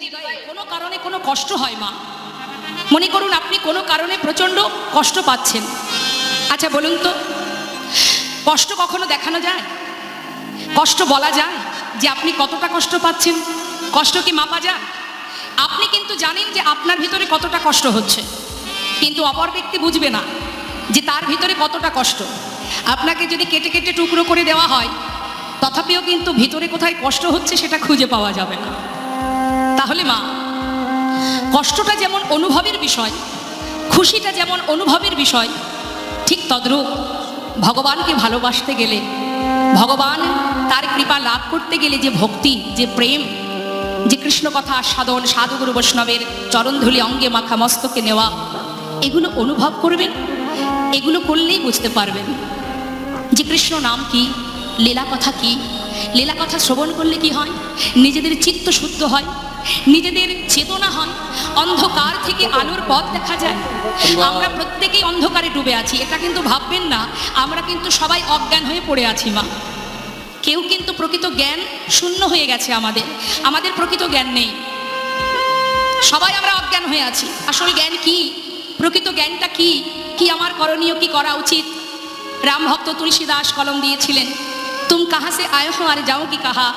হৃদয়ে কোনো কারণে কোনো কষ্ট হয় মা, মনে করুন আপনি কোনো কারণে প্রচণ্ড কষ্ট পাচ্ছেন, আচ্ছা বলুন তো কষ্ট কখনো দেখানো যায়? কষ্ট বলা যায় যে আপনি কতটা কষ্ট পাচ্ছেন? কষ্ট কি মাপা যায়? আপনি কিন্তু জানেন যে আপনার ভিতরে কতটা কষ্ট হচ্ছে, কিন্তু অপর ব্যক্তি বুঝবে না যে তার ভিতরে কতটা কষ্ট। আপনাকে যদি কেটে কেটে টুকরো করে দেওয়া হয়, তথাপিও কিন্তু ভিতরে কোথায় কষ্ট হচ্ছে সেটা খুঁজে পাওয়া যাবে না। তাহলে মা, কষ্টটা যেমন অনুভবের বিষয়, খুশিটা যেমন অনুভবের বিষয়, ঠিক তদ্রূপ ভগবানকে ভালোবাসতে গেলে, ভগবান তার কৃপা লাভ করতে গেলে যে ভক্তি, যে প্রেম, যে কৃষ্ণ কথা সাধন, সাধুগুরু বৈষ্ণবের চরণধুলি অঙ্গে মাখা, মস্তকে নেওয়া, এগুলো অনুভব করবেন। এগুলো করলেই বুঝতে পারবেন যে কৃষ্ণ নাম কি, লীলা কথা কি। লীলা কথা শ্রবণ করলে কি হয়? নিজেদের চিত্ত শুদ্ধ হয়, নিজেদের চেতনা হয়, অন্ধকার থেকে আলোর পথ দেখা যায়। আমরা প্রত্যেকেই অন্ধকারে ডুবে আছি, এটা কিন্তু ভাববেন না আমরা কিন্তু সবাই অজ্ঞান হয়ে পড়ে আছি মা। কেউ কিন্তু প্রকৃত জ্ঞান শূন্য হয়ে গেছে, আমাদের প্রকৃত জ্ঞান নেই, সবাই আমরা অজ্ঞান হয়ে আছি। আসল জ্ঞান কি? প্রকৃত জ্ঞানটা কি? কি আমার করণীয়, কি করা উচিত? রাম ভক্ত তুলসীদাস কলম দিয়েছিলেন, তুম কাহা সে আয়ে হো আর যাও কি কাহা,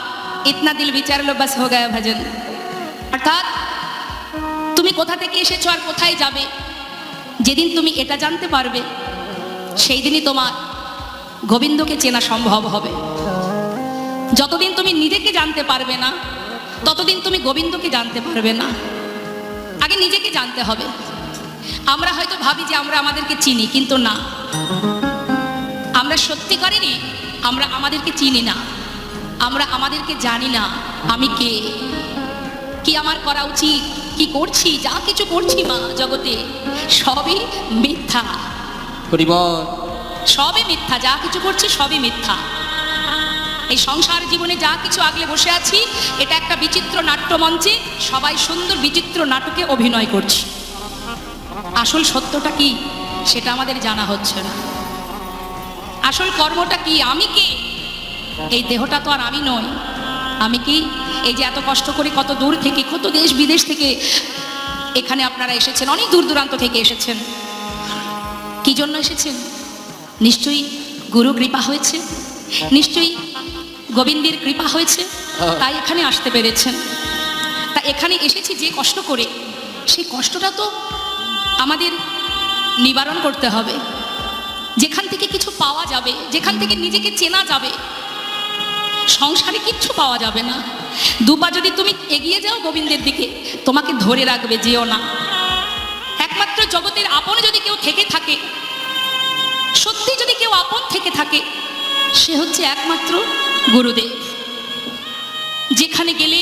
ইতনা দিল বিচার লো বাস হো গায়া ভজন। অর্থাৎ তুমি কোথা থেকে এসেছো আর কোথায় যাবে, যেদিন তুমি এটা জানতে পারবে সেই দিনই তোমার গোবিন্দকে চেনা সম্ভব হবে। যতদিন তুমি নিজেকে জানতে পারবে না, ততদিন তুমি গোবিন্দকে জানতে পারবে না। আগে নিজেকে জানতে হবে। আমরা হয়তো ভাবি যে আমরা আমাদেরকে চিনি, কিন্তু না, আমরা সত্যিকারেরই আমরা আমাদেরকে চিনি না, আমরা আমাদেরকে জানি না। আমি কে, কি আমার করা উচিত, কি করছি, যা কিছু করছি মা জগতে সবই মিথ্যা, সবই মিথ্যা, যা কিছু করছি সবই মিথ্যা। এই সংসার জীবনে যা কিছু আগলে বসে আছি, এটা একটা বিচিত্র নাট্যমঞ্চে সবাই সুন্দর বিচিত্র নাটকে অভিনয় করছি। আসল সত্যটা কি সেটা আমাদের জানা হচ্ছে না। আসল কর্মটা কি, আমি কে? এই দেহটা তো আর আমি নই। আমি কি? এই যে এত কষ্ট করে কত দূর থেকে, কত দেশ বিদেশ থেকে এখানে আপনারা এসেছেন, অনেক দূর দূরান্ত থেকে এসেছেন। কি জন্য এসেছেন? নিশ্চয়ই গুরু কৃপা হয়েছে, নিশ্চয়ই গোবিন্দের কৃপা হয়েছে, তাই এখানে আসতে পেরেছেন। তা এখানে এসেছি যে কষ্ট করে, সেই কষ্টটা তো আমাদের নিবারণ করতে হবে। যেখান থেকে কিছু পাওয়া যাবে, যেখান থেকে নিজেকে চেনা যাবে, সংসারে কিচ্ছু পাওয়া যাবে না। দুপা যদি তুমি এগিয়ে যাও গোবিন্দের দিকে, তোমাকে ধরে রাখবে, যেও না। একমাত্র জগতের আপন যদি কেউ থেকে থাকে, সত্যি যদি কেউ আপন থেকে থাকে, সে হচ্ছে একমাত্র গুরুদেব। যেখানে গেলে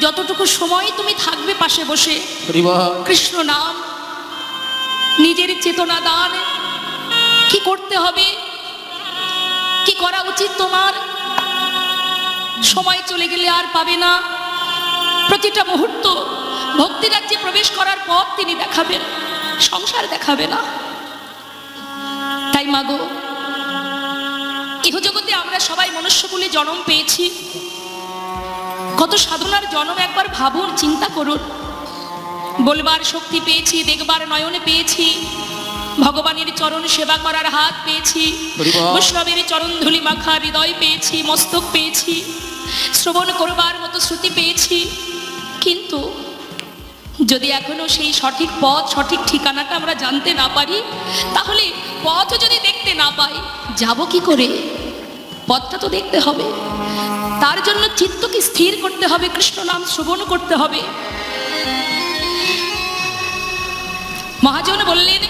যতটুকু সময় তুমি থাকবে পাশে বসে কৃষ্ণ নাম, নিজের চেতনা দান, কি করতে হবে, কি করা উচিত তোমার, সময় চলে গেলে আর পাবে না। প্রতিটা মুহূর্ত ভক্তি রাজ্যে প্রবেশ করার পর তিনি দেখাবেন, সংসার দেখাবে না। তাই মাগো, ইহজগতে আমরা সবাই মনুষ্য বলে জন্ম পেয়েছি, কত সাধনার জন্ম একবার ভাবুন, চিন্তা করুন। বলবার শক্তি পেয়েছি, দেখবার নয়নে পেয়েছি, ভগবানের চরণ সেবা করার হাত পেয়েছি, বৈষ্ণবের চরণ ধুলি মাখা হৃদয় পেয়েছি, মস্তক পেয়েছি, শ্রবণ করবার মতো শ্রুতি পেয়েছি। কিন্তু যদি এখনো সেই সঠিক পথ, সঠিক ঠিকানাটা আমরা জানতে না পারি, তাহলে পথ যদি দেখতে না পাই, যাব কি করে? পথটা তো দেখতে হবে। তার জন্য চিত্তকে স্থির করতে হবে, কৃষ্ণ নাম শ্রবণ করতে হবে। মহাজন বললেন,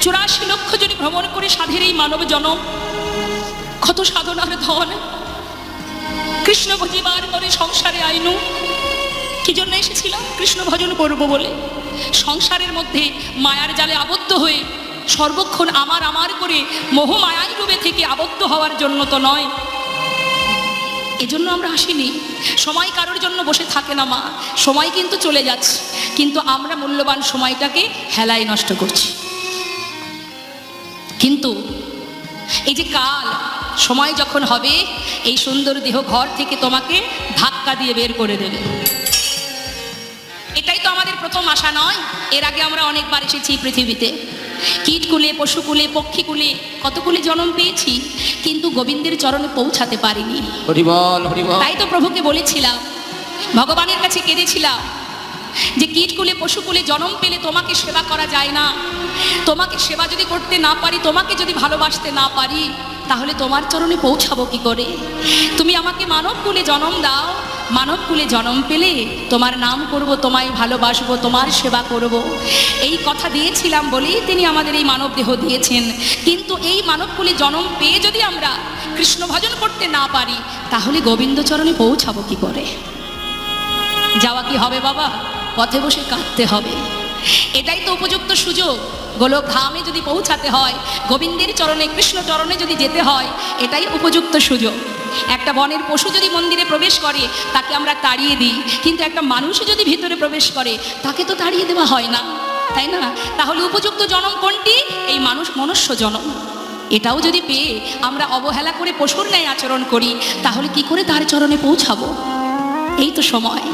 84 লক্ষ যদি ভ্রমণ করে সাধের এই মানব জনম, কত সাধনার ধন, কৃষ্ণ ভজিবার করে সংসারে আইনু। কি জন্য এসেছিলাম? কৃষ্ণ ভজন করব বলে। সংসারের মধ্যে মায়ার জালে আবদ্ধ হয়ে সর্বক্ষণ আমার আমার করে মোহ মায়ায় ডুবে থেকে আবদ্ধ হওয়ার জন্য তো নয়। এজন্য আমরা আসিনি। সময় কারোর জন্য বসে থাকে না মা, সময় কিন্তু চলে যাচ্ছে, কিন্তু আমরা মূল্যবান সময়টাকে হেলায় নষ্ট করছি। কিন্তু এই যে কাল সময় যখন হবে, এই সুন্দর দেহ ঘর থেকে তোমাকে ধাক্কা দিয়ে বের করে দেবে। এটাই তো আমাদের প্রথম আশা নয়? এর আগে আমরা অনেকবার এসেছি পৃথিবীতে, কীটকুলে, পশুকুলে, পক্ষীকুলে, কতকুলে জন্ম পেয়েছি, কিন্তু গোবিন্দের চরণে পৌঁছাতে পারিনি। হরি বল, হরি বল। তাই তো প্রভুকে বলেছিলাম, ভগবানের কাছে কেঁদেছিলাম যে কীটকুলে, পশুকুলে জন্ম পেলে তোমাকে সেবা করা যায় না। তোমাকে সেবা যদি করতে না পারি, তোমাকে যদি ভালোবাসতে না পারি, তাহলে তোমার চরণে পৌঁছাবো কি করে? তুমি আমাকে মানবকুলে জন্ম দাও, মানবকুলে জন্ম পেলে তোমার নাম করব, তোমায় ভালোবাসবো, তোমার সেবা করব। এই কথা দিয়েছিলাম বলেই তিনি আমাদের এই মানব দেহ দিয়েছেন। কিন্তু এই মানবকুলে জন্ম পেয়ে যদি আমরা কৃষ্ণ ভজন করতে না পারি, তাহলে গোবিন্দ চরণে পৌঁছাবো কি করে? যাওয়া কি হবে বাবা? পথে বসে কাঁদতে হবে। এটাই তো উপযুক্ত সুযোগ। গোলক ধামে যদি পৌঁছাতে হয়, গোবিন্দের চরণে, কৃষ্ণ চরণে যদি যেতে হয়, এটাই উপযুক্ত সুযোগ। একটা বনের পশু যদি মন্দিরে প্রবেশ করে, তাকে আমরা তাড়িয়ে দিই, কিন্তু একটা মানুষ যদি ভিতরে প্রবেশ করে, তাকে তো তাড়িয়ে দেওয়া হয় না, তাই না? তাহলে উপযুক্ত জনম কোনটি? এই মনুষ্য জনম। এটাও যদি পেয়ে আমরা অবহেলা করে পশুর ন্যায় আচরণ করি, তাহলে কি করে তার চরণে পৌঁছাবো? এই তো সময়।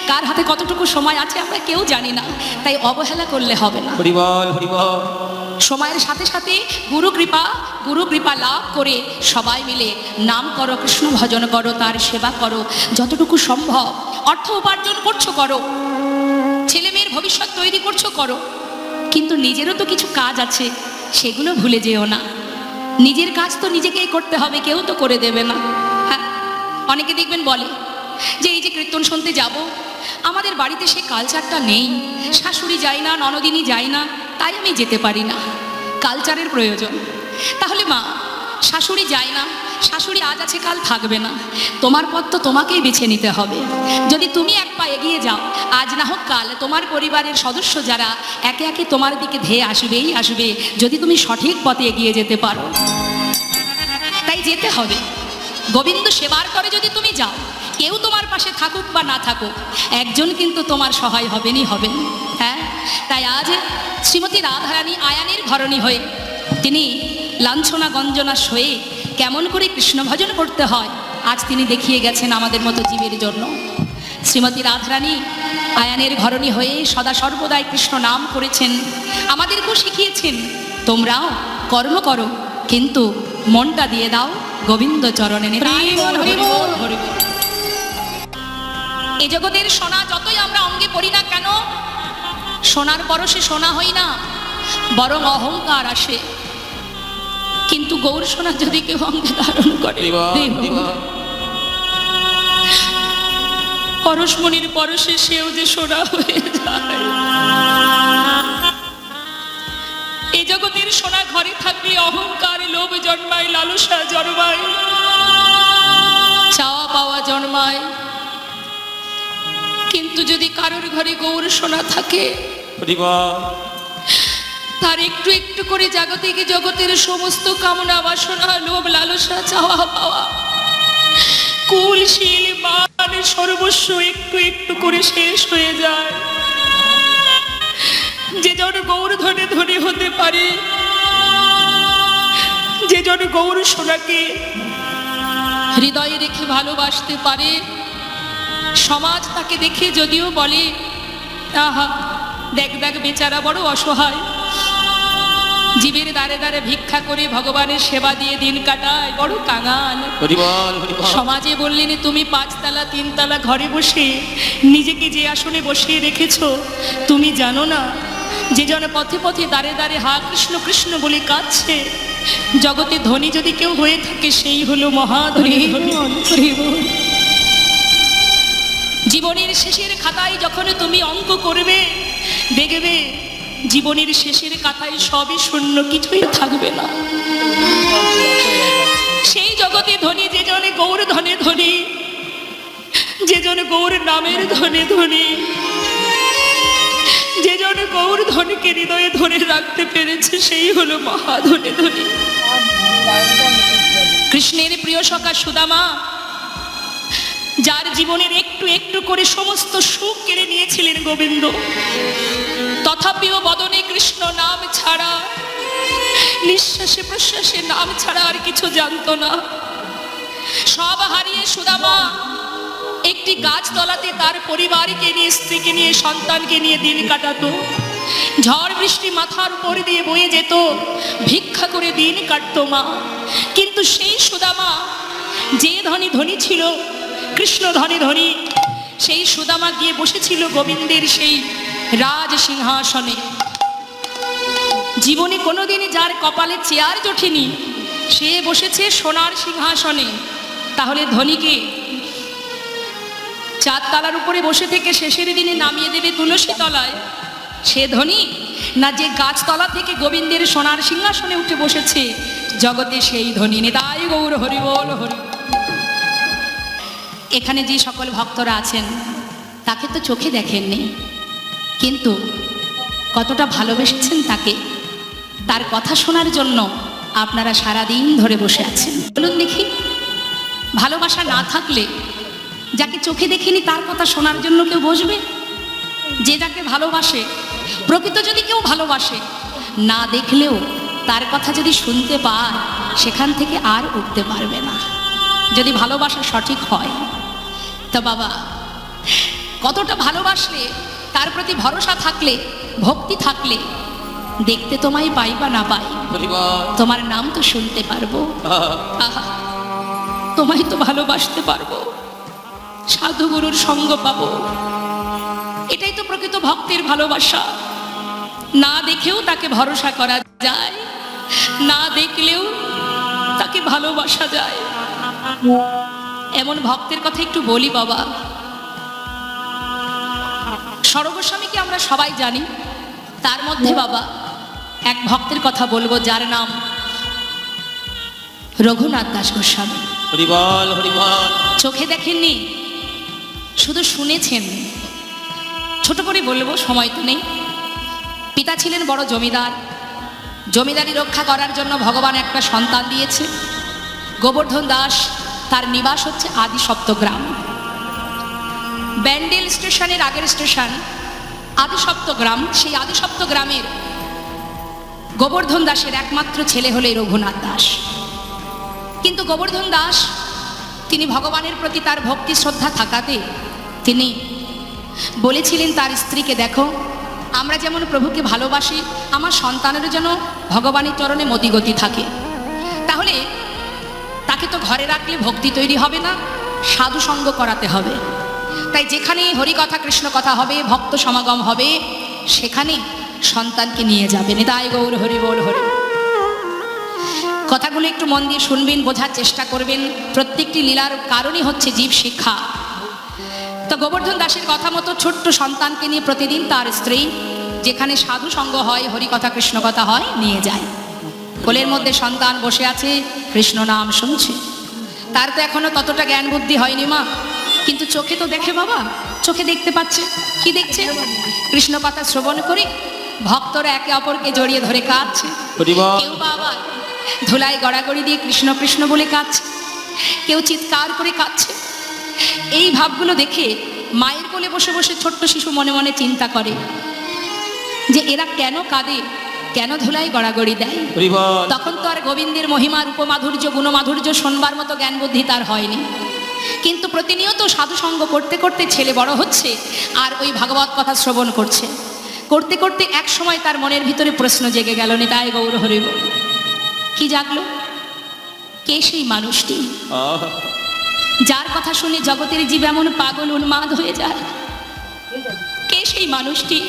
কার হাতে কতটুকু সময় আছে আমরা কেউ জানি না, তাই অবহেলা করলে হবে না। হরি বল, হরি বল। সময়ের সাথে সাথে গুরু কৃপা লাভ করে সবাই মিলে নাম করো, কৃষ্ণ ভজন করো, তার সেবা করো, যতটুকু সম্ভব। অর্থ উপার্জন করছো করো, ছেলে মেয়ের ভবিষ্যৎ তৈরি করছো করো, কিন্তু নিজেরও তো কিছু কাজ আছে, সেগুলো ভুলে যেও না। নিজের কাজ তো নিজেকেই করতে হবে, কেউ তো করে দেবে না। হ্যাঁ, অনেকে দেখবেন বলে যে এই যে কীর্তন শুনতে যাব, আমাদের বাড়িতে সে কালচারটা নেই, শাশুড়ি যায় না, ননদিনী যায় না, তাই আমি যেতে পারি না। কালচারের প্রয়োজন। তাহলে মা, শাশুড়ি যায় না, শাশুড়ি আজ আছে কাল থাকবে না, তোমার পথ তো তোমাকেই বেছে নিতে হবে। যদি তুমি এক পা এগিয়ে যাও, আজ না হোক কাল তোমার পরিবারের সদস্য যারা একে একে তোমার দিকে ধেয়ে আসবেই আসবে, যদি তুমি সঠিক পথে এগিয়ে যেতে পারো। তাই যেতে হবে। গোবিন্দ সেবার করে যদি তুমি যাও, কেউ তোমার পাশে থাকুক বা না থাকুক, একজন কিন্তু তোমার সহায় হবেনই হবেন। হ্যাঁ, তাই আজ শ্রীমতী রাধারানী আয়ানের ঘরণী হয়ে তিনি লাঞ্ছনা গঞ্জনা সয়ে কেমন করে কৃষ্ণ ভজন করতে হয় আজ তিনি দেখিয়ে গেছেন আমাদের মতো জীবের জন্য। শ্রীমতী রাধারানী আয়ানের ঘরণী হয়ে সদা সর্বদাই কৃষ্ণ নাম করেছেন, আমাদেরকেও শিখিয়েছেন তোমরাও কর্ম করো, কিন্তু মনটা দিয়ে দাও গোবিন্দ চরণে। এ জগতের সোনা যতই আমরা অঙ্গে পড়ি না কেন, সোনার পরশে সোনা হই না, বরং অহংকার আসে। কিন্তু গৌর সোনা যদি কেউ অঙ্গে ধারণ করে, পরশমণির পরশে সেও যে সোনা হয়ে যায়। এ জগতের সোনা ঘরে থাকলে অহংকার, লোভ জন্মায়, লালসা জন্মায়, চাওয়া পাওয়া জন্মায়। কিন্তু যদি কারোর ঘরে গৌর সোনা থাকে, তার একটু একটু করে জাগতিক জগতের সমস্ত কামনা বাসনা, লোভ লালসা, চাওয়া পাওয়া, কুল শিল মান সর্বস্ব একটু একটু করে শেষ হয়ে যায়। যে জন গৌর ধনে ধনী হতে পারে, যে জন গৌর সোনাকে হৃদয়ে রেখে ভালোবাসতে পারে, সমাজ তাকে দেখে যদিও বলে আহা দেখ দেখ বেচারা বড় অসহায়, জীবের দ্বারে দ্বারে ভিক্ষা করে ভগবানের সেবা দিয়ে দিন কাটায়, বড় কাঙাল। সমাজে বললেন তুমি 5 তলা 3 তলা ঘরে বসে নিজেকে যে আসনে বসিয়ে রেখেছো, তুমি জানো না যে জন পথে পথে দ্বারে দ্বারে হা কৃষ্ণ কৃষ্ণ বলে কাঁদছে, জগতে ধনী যদি কেউ হয়ে থাকে সেই হলো মহাধনী। জীবনের শেষের খাতায় যখন তুমি অঙ্ক করবে, দেখবে জীবনের শেষের খাতায় সবই শূন্য, কিছুই থাকবে না। সেই জগতে ধনী যে জনে গৌর ধনে ধনী, যে জনে গৌর নামের ধনে ধনী, যে জনে গৌর ধনীকে হৃদয়ে ধরে রাখতে পেরেছে, সেই হলো মহাধনে ধনী। কৃষ্ণের প্রিয় সখা সুদামা, যার জীবনের একটু একটু করে সমস্ত সুখ কেড়ে নিয়েছিলেন গোবিন্দ, তথাপিও বদনে কৃষ্ণ নাম ছাড়া নিঃশ্বাসে প্রশ্বাসে নাম ছাড়া আর কিছু জানতো না। সব হারিয়ে সুদামা একটি গাছতলাতে তার পরিবারকে নিয়ে, স্ত্রীকে নিয়ে, সন্তানকে নিয়ে দিন কাটাতো। ঝড় বৃষ্টি মাথার উপর দিয়ে বয়ে যেত, ভিক্ষা করে দিন কাটতো মা। কিন্তু সেই সুদামা, যে ধনী ছিল, কৃষ্ণ ধনী, সেই সুদামা গিয়ে বসেছিল গোবিন্দের সেই রাজ সিংহাসনে। জীবনে কোনোদিনই যার কপালে চেয়ার জোটেনি, সে বসেছে সোনার সিংহাসনে। তাহলে ধনীকে চার তলার উপরে বসে থেকে শেষের দিনে নামিয়ে দেবে তুলসী তলায়, সে ধনী না যে গাছতলা থেকে গোবিন্দের সোনার সিংহাসনে উঠে বসেছে জগতে সেই ধনী? নিতাই গৌর হরি বল হরি। এখানে যে সকল ভক্তরা আছেন তাকে তো চোখে দেখেননি, কিন্তু কতটা ভালোবেসেছেন তাকে, তার কথা শোনার জন্য আপনারা সারাদিন ধরে বসে আছেন। বলুন দেখি, ভালোবাসা না থাকলে যাকে চোখে দেখিনি তার কথা শোনার জন্য কেউ বসবে? যে যাকে ভালোবাসে, প্রকৃত যদি কেউ ভালোবাসে, না দেখলেও তার কথা যদি শুনতে পায়, সেখান থেকে আর উঠতে পারবে না, যদি ভালোবাসা সঠিক হয়। তো বাবা, কতটা ভালোবাসলে, তার প্রতি ভরসা থাকলে, ভক্তি থাকলে, দেখতে তোমায় পাই বা না পাই, তোমার নাম তো শুনতে পারবো, আহা, তোমায় তো ভালোবাসতে পারবো, সাধু গুরুর সঙ্গ পাবো। এটাই তো প্রকৃত ভক্তের ভালোবাসা। না দেখেও তাকে ভরসা করা যায়, না দেখলেও তাকে ভালোবাসা যায়। এমন ভক্তের কথা একটু বলি বাবা। সর্বস্বামীকে আমরা সবাই জানি, তার মধ্যে বাবা এক ভক্তের কথা বলবো যার নাম রঘুনাথ দাস গোস্বামী। হরি বল হরি বল। চোখে দেখেননি, শুধু শুনেছেন। ছোট করে বলবো, সময় তো নেই। পিতা ছিলেন বড় জমিদার, জমিদারি রক্ষা করার জন্য ভগবান একটা সন্তান দিয়েছে। গোবর্ধন দাস, তার নিবাস হচ্ছে আদি সপ্তগ্রাম। ব্যান্ডেল স্টেশনের আগের স্টেশন আদি সপ্তগ্রাম। সেই আদি সপ্তগ্রামের গোবর্ধন দাসের একমাত্র ছেলে হলো রঘুনাথ দাস। কিন্তু গোবর্ধন দাস, তিনি ভগবানের প্রতি তার ভক্তি শ্রদ্ধা থাকাতে তিনি বলেছিলেন তার স্ত্রীকে, দেখো, আমরা যেমন প্রভুকে ভালোবাসি, আমার সন্তানেরও যেন ভগবানের চরণে মতিগতি থাকে। তাহলে তাকে তো ঘরে রাখলে ভক্তি তৈরি হবে না, সাধু সঙ্গ করাতে হবে। তাই যেখানে হরিকথা কৃষ্ণ কথা হবে, ভক্ত সমাগম হবে, সেখানে সন্তানকে নিয়ে যাবে। নিতাই গৌর হরি বল হরি। কথাগুলো একটু মন দিয়ে শুনবেন, বোঝার চেষ্টা করবেন। প্রত্যেকটি লীলার কারণই হচ্ছে জীব শিক্ষা। তো গোবর্ধন দাসের কথা মতো ছোট্ট সন্তানকে নিয়ে প্রতিদিন তার স্ত্রী যেখানে সাধু সঙ্গ হয়, হরিকথা কৃষ্ণ কথা হয়, নিয়ে যায়। কোলের মধ্যে সন্তান বসে আছে, কৃষ্ণ নাম শুনছে। তার তো এখনো ততটা জ্ঞান বুদ্ধি হয়নি মা, কিন্তু চোখে তো দেখে বাবা, চোখে দেখতে পাচ্ছে। কি দেখছে? কৃষ্ণ কথা শ্রবণ করে ভক্তরা একে অপরকে জড়িয়ে ধরে কাঁদছে। কেউ বাবা ধুলায় গড়াগড়ি দিয়ে কৃষ্ণ কৃষ্ণ বলে কাঁদছে, কেউ চিৎকার করে কাঁদছে। এই ভাবগুলো দেখে মায়ের কোলে বসে বসে ছোট্ট শিশু মনে মনে চিন্তা করে যে এরা কেন কাঁদে, কেন ধুলায় গড়াগড়ি দেয়। তখন তো আর গোবিন্দের মহিমার উপমাধুর্য, গুণমাধুর্য শোনবার মতো জ্ঞান বুদ্ধি তার হয়নি। কিন্তু প্রতিনিয়ত সাধু সঙ্গ করতে করতে ছেলে বড় হচ্ছে, আর ওই ভাগবত কথা শ্রবণ করছে। করতে করতে এক সময় তার মনের ভিতরে প্রশ্ন জেগে গেল, নিতাই গৌর হরি বল। কি জাগলো? কে সেই মানুষটি যার কথা শুনে জগতের জীব এমন পাগল উন্মাদ হয়ে যায়? কে সেই মানুষটি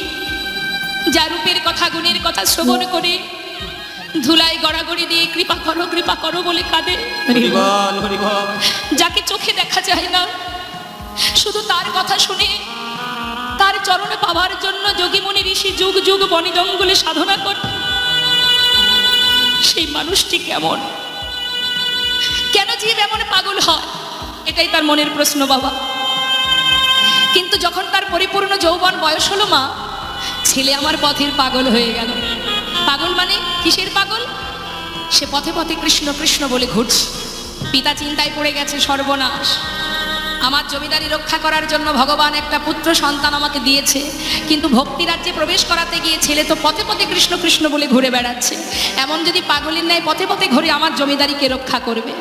যার রূপের কথা, গুণের কথা শ্রবণ করে ধুলায় গড়াগড়ি দিয়ে কৃপা করো বলে কাঁদে? যাকে চোখে দেখা যায় না, শুধু তার কথা শুনে তার চরণে পাওয়ার জন্য যোগীমণি ঋষি যুগ যুগ বনে জঙ্গলে সাধনা করে। সেই মানুষটি কেমন? কেন জীব এমন পাগল হয়? এটাই তার মনের প্রশ্ন বাবা। কিন্তু যখন তার পরিপূর্ণ যৌবন বয়স হলো মা, ছেলে আমার পথের পাগল হয়ে গেল। পাগল মানে কিসের পাগল? সে পথে পথে কৃষ্ণ কৃষ্ণ বলে ঘুরছে। পিতা চিন্তায় পড়ে গেছে, সর্বনাশ, আমার জমিদারি রক্ষা করার জন্য ভগবান একটা পুত্র সন্তান আমাকে দিয়েছে, কিন্তু ভক্তি রাজ্যে প্রবেশ করাতে গিয়ে ছেলে তো পথে পথে কৃষ্ণ কৃষ্ণ বলে ঘুরে বেড়াচ্ছে। এমন যদি পাগলের ন্যায় পথে পথে ঘুরে আমার জমিদারিকে রক্ষা করবে।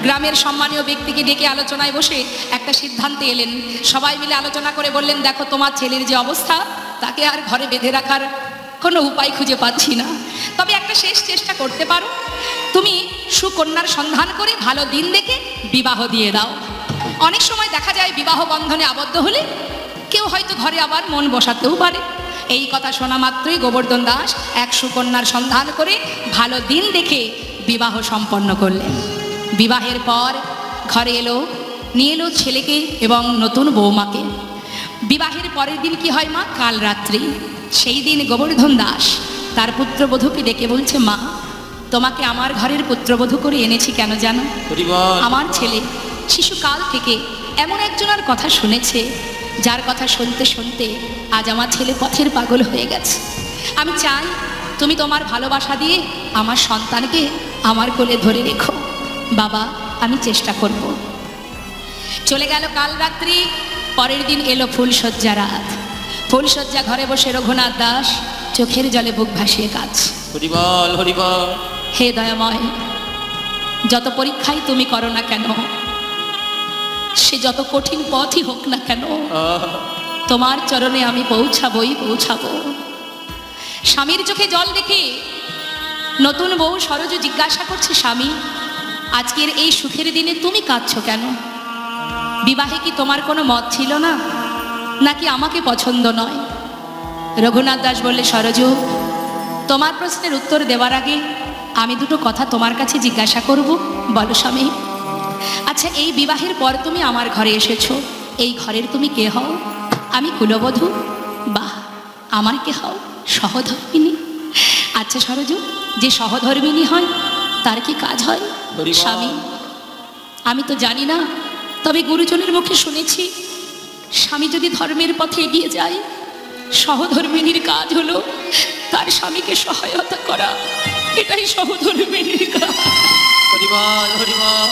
গ্রামের সম্মানীয় ব্যক্তিকে ডেকে আলোচনায় বসে একটা সিদ্ধান্তে এলেন। সবাই মিলে আলোচনা করে বললেন, দেখো তোমার ছেলের যে অবস্থা, তাকে আর ঘরে বেঁধে রাখার কোনো উপায় খুঁজে পাচ্ছি না। তবে একটা শেষ চেষ্টা করতে পারো, তুমি সুকন্যার সন্ধান করে ভালো দিন দেখে বিবাহ দিয়ে দাও। অনেক সময় দেখা যায় বিবাহ বন্ধনে আবদ্ধ হলে কেউ হয়তো ঘরে আবার মন বসাতেও পারে। এই কথা শোনা মাত্রই গোবর্ধন দাস এক সুকন্যার সন্ধান করে ভালো দিন দেখে বিবাহ সম্পন্ন করলেন। বিবাহের পর ঘরে নিয়ে এলো ছেলেকে এবং নতুন বৌমাকে। বিবাহের পরের দিন কি হয় মা? কাল রাত্রি। সেই দিন গোবর্ধন দাস তার পুত্রবধূকে ডেকে বলছে, মা, তোমাকে আমার ঘরের পুত্রবধূ করে এনেছি কেন জানো? আমার ছেলে শিশুকাল থেকে এমন একজনের কথা শুনেছে, যার কথা শুনতে শুনতে আজ আমার ছেলে পথের পাগল হয়ে গেছে। আমি চাই তুমি তোমার ভালোবাসা দিয়ে আমার সন্তানকে আমার কোলে ধরে রেখো। বাবা, আমি চেষ্টা করব। চলে গেল কাল রাত্রি। পরের দিন এলো ফুলশয্যা রাত। ফুলশয্যা ঘরে বসে রঘুনাথ দাস চোখের জলে বুক ভাসিয়ে কাঁদছে। হরিবল হরিবল। হে দয়াময়, যত পরীক্ষাই তুমি করো না কেন, সে যত কঠিন পথই হোক না কেন, তোমার চরণে আমি পৌঁছাবই পৌঁছাবো। স্বামীর চোখে জল দেখে নতুন বউ সরজু জিজ্ঞাসা করছে, স্বামী, আজকের এই সুখের দিনে তুমি কাঁদছো কেন? বিবাহে কি তোমার কোনো মত ছিল না, নাকি আমাকে পছন্দ নয়? রঘুনাথ দাস বললে, সরজু, তোমার প্রশ্নের উত্তর দেওয়ার আগে আমি দুটো কথা তোমার কাছে জিজ্ঞাসা করব। বলো স্বামী। আচ্ছা, এই বিবাহের পর তুমি আমার ঘরে এসেছো, এই ঘরের তুমি কে হও? আমি কুলবধূ? বাহ, আমার কে হও? সহধর্মিনী। আচ্ছা সরজু, যে সহধর্মিনী হয় তার কি কাজ হয়? স্বামী, আমি তো জানি না, তবে গুরুজনের মুখে শুনেছি, স্বামী যদি ধর্মের পথে এগিয়ে যায়, সহধর্মিনীর কাজ হলো তার স্বামীকে সহায়তা করা। এটাই সহধর্মিনীর কাজ। হরিবল হরিবল।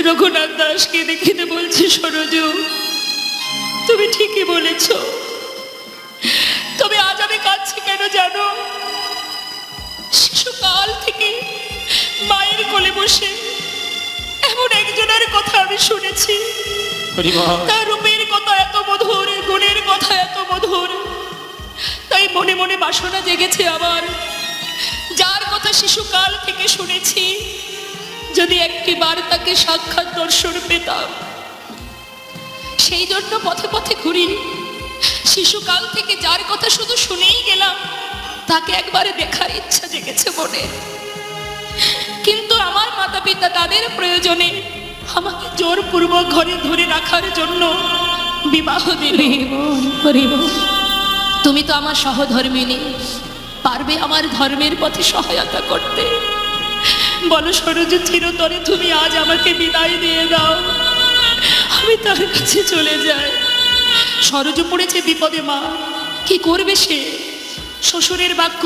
রঘুনাথ দাসকে দেখে বলছে, সরজু, তুমি ঠিকই বলেছ। তবে আজ আমি কাঁদছি কেন জানো? শিশুকাল থেকে মায়ের কোলে বসে এমন একজনের কথা আমি শুনেছি, তার রূপের কথা এত মধুর, গুণের কথা এত মধুর, তাই মনে মনে বাসনা জেগেছে আমার, যার কথা শিশুকাল থেকে শুনেছি, যদি একটিবার তাকে সাক্ষাৎ দর্শন পেতাম। সেই জন্য পথে পথে ঘুরি। শিশুকাল থেকে যার কথা শুধু শুনেই গেলাম, তাকে একবারে দেখার ইচ্ছা জেগেছে মনে। কিন্তু আমার মাতা পিতা তাদের প্রয়োজনে আমাকে জোরপূর্বক ঘরে ধরে রাখার জন্য বিবাহ দিলে। তুমি তো আমার সহধর্মিনী, পারবে আমার ধর্মের পথে সহায়তা করতে? বলো সরজু, চিরতরে তুমি আজ আমাকে বিদায় দিয়ে দাও, আমি তার কাছে চলে যাই। সরজু পড়েছে বিপদে মা, কি করবে সে? শ্বশুরের বাক্য,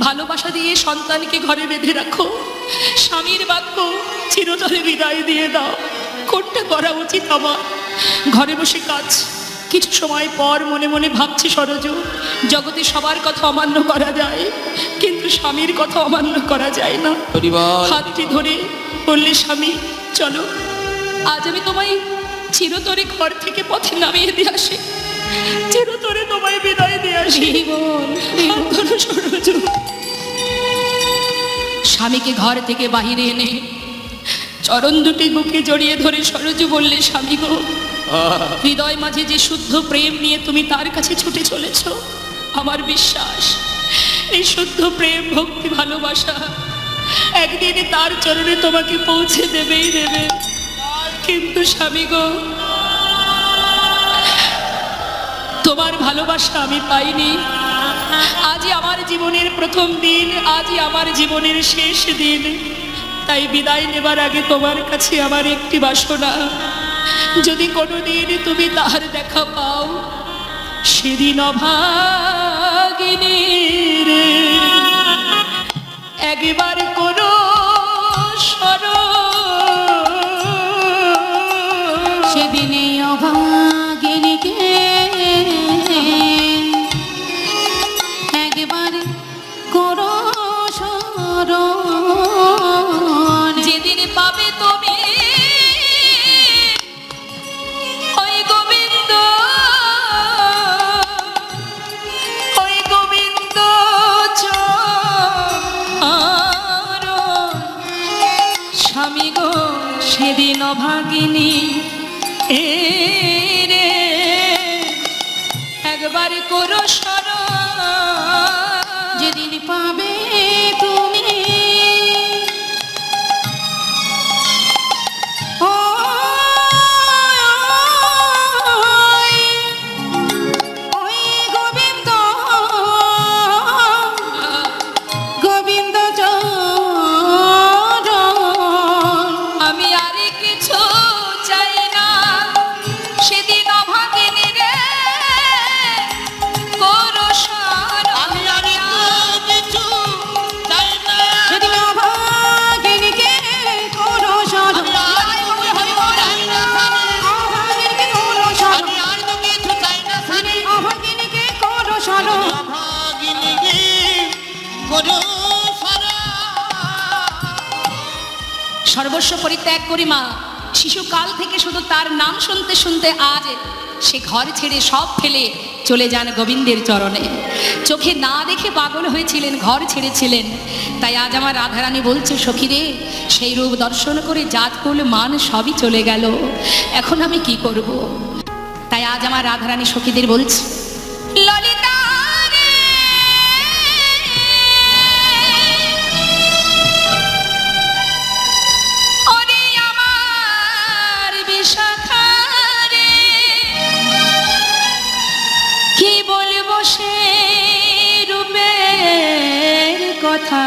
ভালোবাসা দিয়ে সন্তানকে ঘরে বেঁধে রাখো, স্বামীর বাক্য, চিরতরে বিদায় দিয়ে দাও। কোনটা করা উচিত আমার? ঘরে বসে কাজ। কিছু সময় পর মনে মনে ভাবছি, সরজু, জগতে সবার কথা অমান্য করা যায়, কিন্তু স্বামীর কথা অমান্য করা যায় না। হাতটি ধরে বললে, স্বামী চলো, আজ আমি তোমায় চিরতরে ঘর থেকে পথে নামিয়ে দিয়ে আসি, চিরতরে তোমায় বিদায় দিয়ে আসি। সরজু স্বামীকে ঘর থেকে বাহিরে এনে চরণ দুটি বুকে জড়িয়ে ধরে সরজু বললে, স্বামী গো, হৃদয় মাঝে যে শুদ্ধ প্রেম নিয়ে তুমি তার কাছে ছুটে চলেছ, আমার বিশ্বাস এই শুদ্ধ প্রেম, ভক্তি, ভালোবাসা একদিন তার চরণে তোমাকে পৌঁছে দেবেই দেবে। কিন্তু স্বামী গো, তোমার ভালোবাসা আমি পাইনি। আজই আমার জীবনের প্রথম দিন, আজই আমার জীবনের শেষ দিন। তাই বিদায় নেবার আগে তোমার কাছে আমার একটি বাসনা, যদি কোনোদিন তুমি তাহার দেখা পাও, সেদিন অভাগিনীর একবার কোনো স্মরণ অভাগিনীকে একবার করো স্মরণ। যেদিন পাবে তুমি ওই গোবিন্দ, ওই গোবিন্দ চরণ। স্বামী গো সেদিন অভাগিনী এ রে একবার করো স্মরণ। যেদিন পাবে তুমি ওই গোবিন্দ, গোবিন্দ চরণ। আমি আর কিছু চাই না, সেদিন অভাগিনী রে করো স্মরণ। আমি আর কিছু চাই না। সেদিন অভাগিনীকে করো স্মরণ। অভাগিনীকে করো স্মরণ। আমি আর তো কিছু চাই না স্বামী। অভাগিনীকে করো স্মরণ। অভাগিনীকে করো স্মরণ। সর্বস্ব পরিত্যাগ করি মা, শিশুকাল থেকে শুধু তার নাম শুনতে শুনতে আজ সে ঘর ছেড়ে সব ফেলে চলে যান গোবিন্দের চরণে। চোখে না দেখে পাগল হয়েছিলেন, ঘর ছেড়েছিলেন। তাই আজ আমার রাধারানী বলছে, সখীরে সেই রূপ দর্শন করে জাত কুল মান সবই চলে গেল, এখন আমি কি করব। তাই আজ আমার রাধারানী সখীদের বলছে, ললিতা রে, ওরে আমার বিশাখা রে, কি বলবো সে রূপের কথা।